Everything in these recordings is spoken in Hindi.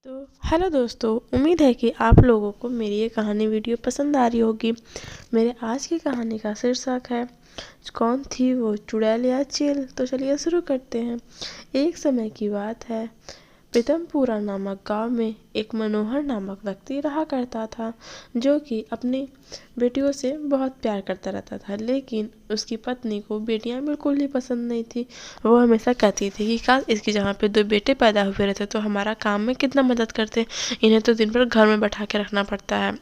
तो हेलो दोस्तों, उम्मीद है कि आप लोगों को मेरी ये कहानी वीडियो पसंद आ रही होगी। मेरे आज की कहानी का शीर्षक है कौन थी वो चुड़ैल या चील। तो चलिए शुरू करते हैं। एक समय की बात है, प्रीतमपुरा नामक गांव में एक मनोहर नामक व्यक्ति रहा करता था, जो कि अपनी बेटियों से बहुत प्यार करता रहता था। लेकिन उसकी पत्नी को बेटियां बिल्कुल ही पसंद नहीं थी। वो हमेशा कहती थी कि काश इसकी जगह पे 2 बेटे पैदा हुए रहते तो हमारा काम में कितना मदद करते, इन्हें तो दिन भर घर में बैठा के रखना पड़ता है।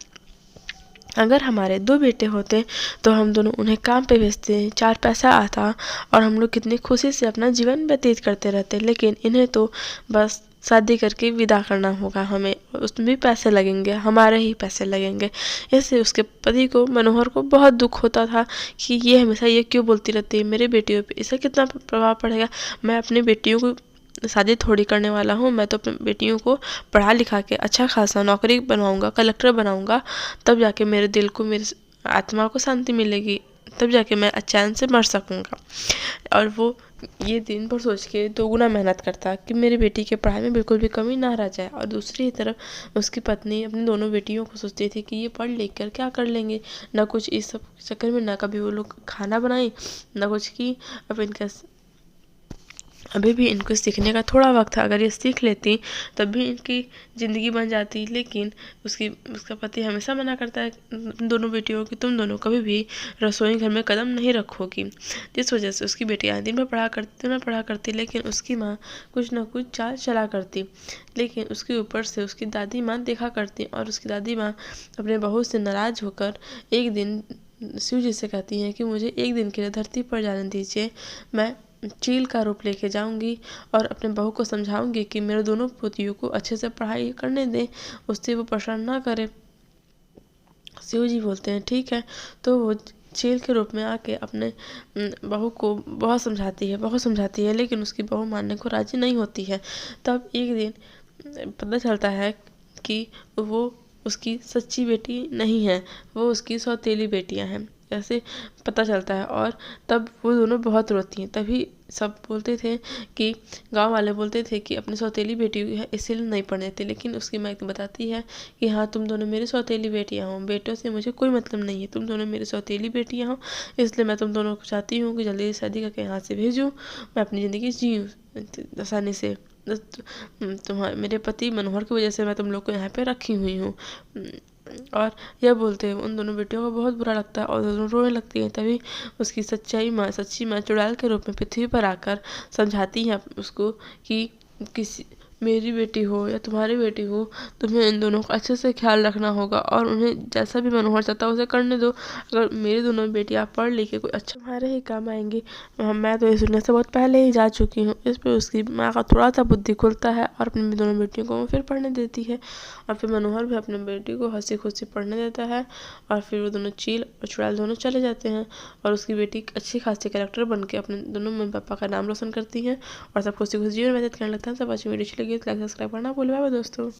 अगर हमारे 2 बेटे होते तो हम दोनों उन्हें काम पे भेजते, 4 पैसा आता और हम लोग कितनी खुशी से अपना जीवन व्यतीत करते रहते। लेकिन इन्हें तो बस शादी करके विदा करना होगा हमें, उसमें भी पैसे लगेंगे, हमारे ही पैसे लगेंगे। इससे उसके पति को, मनोहर को, बहुत दुख होता था कि ये हमेशा ये क्यों बोलती रहती है, मेरे बेटियों पे इसका कितना प्रभाव पड़ेगा। मैं अपनी बेटियों को शादी थोड़ी करने वाला हूँ, मैं तो अपनी बेटियों को पढ़ा लिखा के अच्छा खासा नौकरी बनवाऊँगा, कलेक्टर बनाऊँगा, तब जाके मेरे दिल को, मेरी आत्मा को शांति मिलेगी, तब जाके मैं चैन से मर सकूँगा। और वो ये दिन भर सोच के दोगुना मेहनत करता कि मेरी बेटी के पढ़ाई में बिल्कुल भी कमी ना रह जाए। और दूसरी तरफ उसकी पत्नी अपनी दोनों बेटियों को सोचती थी कि ये पढ़ लिख कर क्या कर लेंगे, ना कुछ इस सब चक्कर में ना कभी वो लोग खाना बनाई, ना कुछ की। अब इनका अभी भी इनको सीखने का थोड़ा वक्त था, अगर ये सीख लेती तब भी इनकी ज़िंदगी बन जाती। लेकिन उसका पति हमेशा मना करता है दोनों बेटियों की, तुम दोनों कभी भी रसोई घर में कदम नहीं रखोगी। जिस वजह से उसकी बेटियां दिन में पढ़ा करती, लेकिन उसकी माँ कुछ न कुछ चाल चला करती। लेकिन उसके ऊपर से उसकी दादी माँ देखा करती, और उसकी दादी माँ अपने बहू से नाराज़ होकर एक दिन शिव जी से कहती हैं कि मुझे एक दिन के लिए धरती पर जाने दीजिए, मैं चील का रूप लेके जाऊंगी और अपने बहू को समझाऊंगी कि मेरे दोनों पोतियों को अच्छे से पढ़ाई करने दें, उससे वो परेशान ना करे। शिव जी बोलते हैं ठीक है। तो वो चील के रूप में आके अपने बहू को बहुत समझाती है, लेकिन उसकी बहू मानने को राजी नहीं होती है। तब एक दिन पता चलता है कि वो उसकी सच्ची बेटी नहीं है, वो उसकी सौतेली बेटियां हैं, ऐसे पता चलता है। और तब वो दोनों बहुत रोती हैं। तभी सब बोलते थे कि गांव वाले बोलते थे कि अपनी सौतेली बेटी है इसीलिए नहीं पढ़ने देते। लेकिन उसकी माँ बताती है कि हाँ, तुम दोनों मेरी सौतेली बेटियां हो, बेटों से मुझे कोई मतलब नहीं है, तुम दोनों मेरी सौतेली बेटियां हो, इसलिए मैं तुम दोनों को चाहती हूँ कि जल्दी से शादी करके यहाँ से भेजूँ, मैं अपनी ज़िंदगी जीऊँ आसानी से। तुम्हारे मेरे पति मनोहर की वजह से मैं तुम लोग को यहाँ पे रखी हुई हूँ। और यह बोलते हैं उन दोनों बेटियों को बहुत बुरा लगता है और दोनों रोने लगती हैं। तभी उसकी सच्ची माँ चुड़ैल के रूप में पृथ्वी पर आकर समझाती हैं उसको कि किसी मेरी बेटी हो या तुम्हारी बेटी हो, तुम्हें इन दोनों का अच्छे से ख्याल रखना होगा और उन्हें जैसा भी मनोहर चाहता है उसे करने दो। अगर मेरी दोनों बेटियां पढ़ लिख के कोई अच्छा तुम्हारे ही काम आएंगी। मैं तो इस दुनिया से बहुत पहले ही जा चुकी हूँ। इस पर उसकी माँ का थोड़ा सा बुद्धि खुलता है और अपनी दोनों बेटियों को वो फिर पढ़ने देती है। और फिर मनोहर भी अपनी बेटी को हंसी खुशी पढ़ने देता है। और फिर वो दोनों चील और चुड़ैल दोनों चले जाते हैं और उसकी बेटी अच्छी खासी कलेक्टर बन के अपने दोनों मम्मी पापा का नाम रोशन करती हैं और सब खुशी खुशी जीवन व्यतीत करने लगते हैं। सब अच्छी वीडियो अच्छी लगी तो लाइक सब्सक्राइब करना भूल। बाय बाय दोस्तों।